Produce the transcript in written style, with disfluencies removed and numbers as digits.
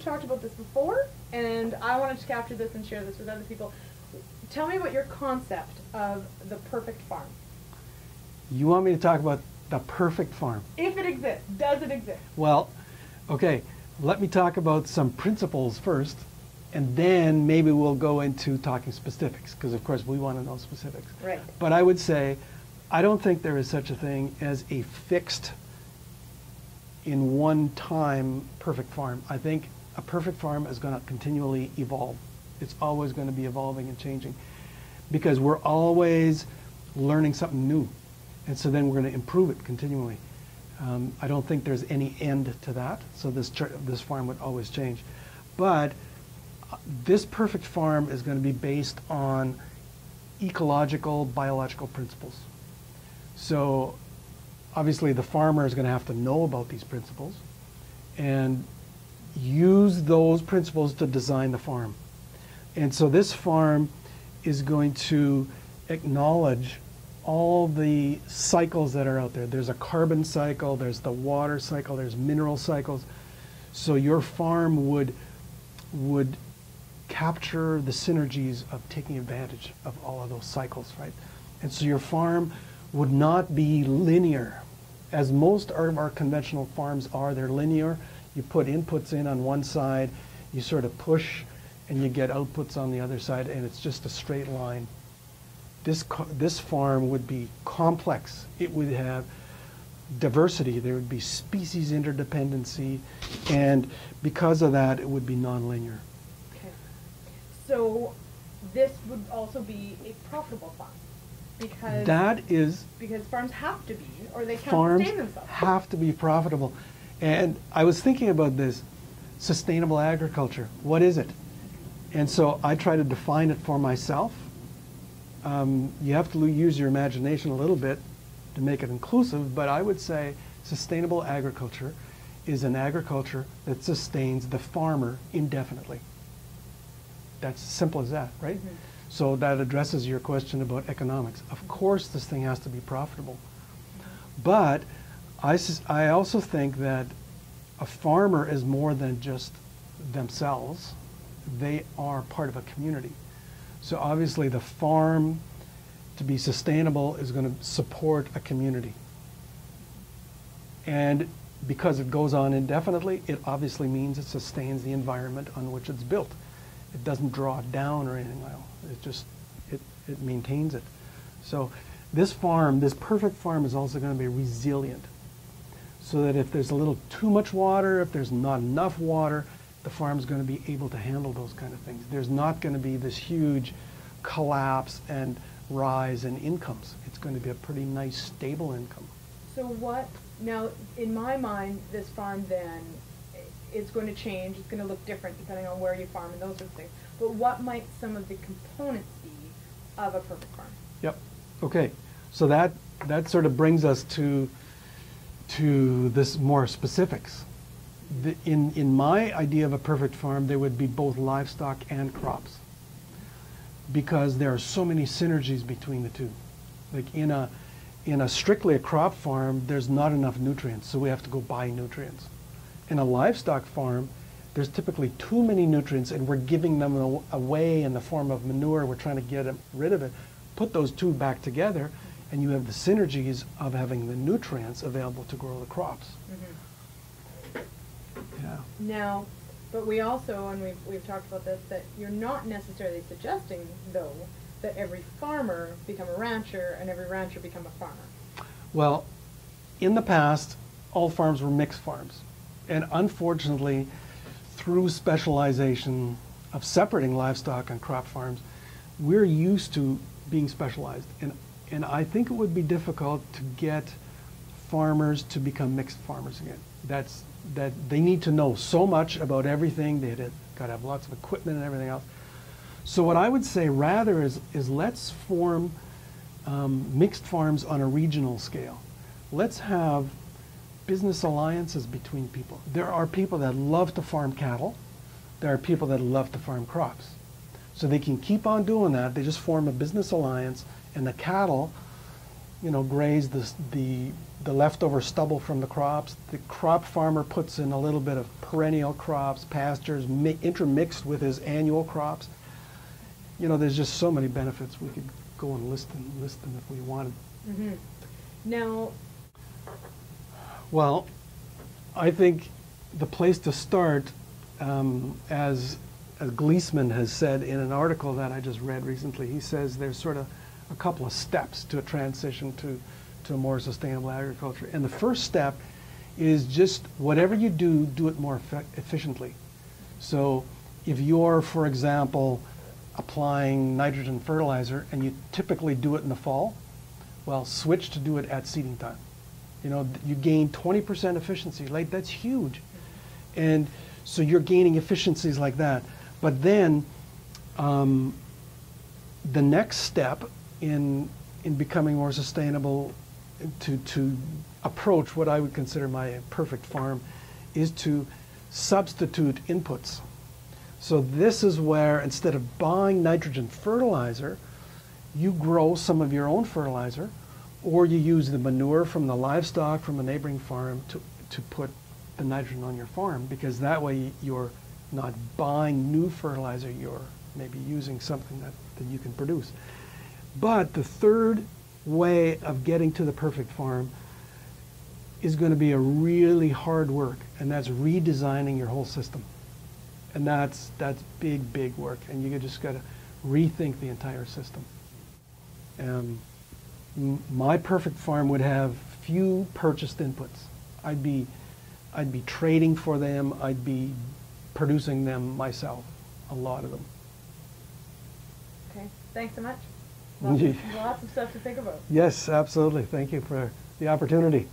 talked about this before, and I wanted to capture this and share this with other people. Tell me about your concept of the perfect farm. You want me to talk about the perfect farm? If it exists, does it exist? Well, okay, let me talk about some principles first, and then maybe we'll go into talking specifics, because of course we want to know specifics. Right. But I would say, I don't think there is such a thing as a fixed, in one time, perfect farm. I think a perfect farm is going to continually evolve. It's always going to be evolving and changing, because we're always learning something new. And so then we're going to improve it continually. I don't think there's any end to that, so this farm would always change. But this perfect farm is going to be based on ecological, biological principles. So obviously the farmer is going to have to know about these principles and use those principles to design the farm. And so this farm is going to acknowledge all the cycles that are out there. There's a carbon cycle, there's the water cycle, there's mineral cycles. So your farm would capture the synergies of taking advantage of all of those cycles, right? And so your farm would not be linear, as most of our conventional farms are. They're linear. You put inputs in on one side, you sort of push, and you get outputs on the other side, and it's just a straight line. This farm would be complex. It would have diversity. There would be species interdependency, and because of that, it would be nonlinear. Okay. So this would also be a profitable farm, because farms have to be, or they can't sustain themselves. Farms have to be profitable. And I was thinking about this, sustainable agriculture. What is it? And so I try to define it for myself. You have to use your imagination a little bit to make it inclusive, but I would say sustainable agriculture is an agriculture that sustains the farmer indefinitely. That's as simple as that, right? Mm-hmm. So that addresses your question about economics. Of course this thing has to be profitable. But I also think that a farmer is more than just themselves. They are part of a community. So obviously the farm, to be sustainable, is going to support a community. And because it goes on indefinitely, it obviously means it sustains the environment on which it's built. It doesn't draw it down or anything else. It maintains it. So this farm, this perfect farm, is also going to be resilient. So that if there's a little too much water, if there's not enough water, the farm's going to be able to handle those kind of things. There's not going to be this huge collapse and rise in incomes. It's going to be a pretty nice, stable income. So now in my mind, this farm then is going to change. It's going to look different depending on where you farm and those sorts of things. But what might some of the components be of a perfect farm? Yep. Okay. So that sort of brings us to this more specifics. In my idea of a perfect farm, there would be both livestock and crops, because there are so many synergies between the two. Like in a strictly a crop farm, there's not enough nutrients, so we have to go buy nutrients. In a livestock farm, there's typically too many nutrients, and we're giving them away in the form of manure. We're trying to get rid of it. Put those two back together, and you have the synergies of having the nutrients available to grow the crops. Mm-hmm. Yeah. Now, but we also, and we've talked about this, that you're not necessarily suggesting, though, that every farmer become a rancher and every rancher become a farmer. Well, in the past, all farms were mixed farms. And unfortunately, through specialization of separating livestock and crop farms, we're used to being specialized. And I think it would be difficult to get farmers to become mixed farmers again. That they need to know so much about everything. They got to have lots of equipment and everything else. So what I would say rather is let's form mixed farms on a regional scale. Let's have business alliances between people. There are people that love to farm cattle. There are people that love to farm crops. So they can keep on doing that. They just form a business alliance, and the cattle graze the leftover stubble from the crops. The crop farmer puts in a little bit of perennial crops, pastures, intermixed with his annual crops. There's just so many benefits. We could go and list them if we wanted. Mm-hmm. Now, well, I think the place to start, as Gleesman has said in an article that I just read recently, he says there's sort of a couple of steps to a transition to a more sustainable agriculture. And the first step is just whatever you do it more efficiently. So if you're, for example, applying nitrogen fertilizer and you typically do it in the fall, well, switch to do it at seeding time. You gain 20% efficiency. Like, that's huge. And so you're gaining efficiencies like that. But then the next step in becoming more sustainable, to approach what I would consider my perfect farm, is to substitute inputs. So this is where, instead of buying nitrogen fertilizer, you grow some of your own fertilizer, or you use the manure from the livestock from a neighboring farm to put the nitrogen on your farm, because that way you're not buying new fertilizer, you're maybe using something that you can produce. But the third way of getting to the perfect farm is going to be a really hard work, and that's redesigning your whole system. And that's big work, and you just got to rethink the entire system. My perfect farm would have few purchased inputs. I'd be trading for them. I'd be producing them myself, a lot of them. Okay, thanks so much. Lots of stuff to think about. Yes, absolutely. Thank you for the opportunity.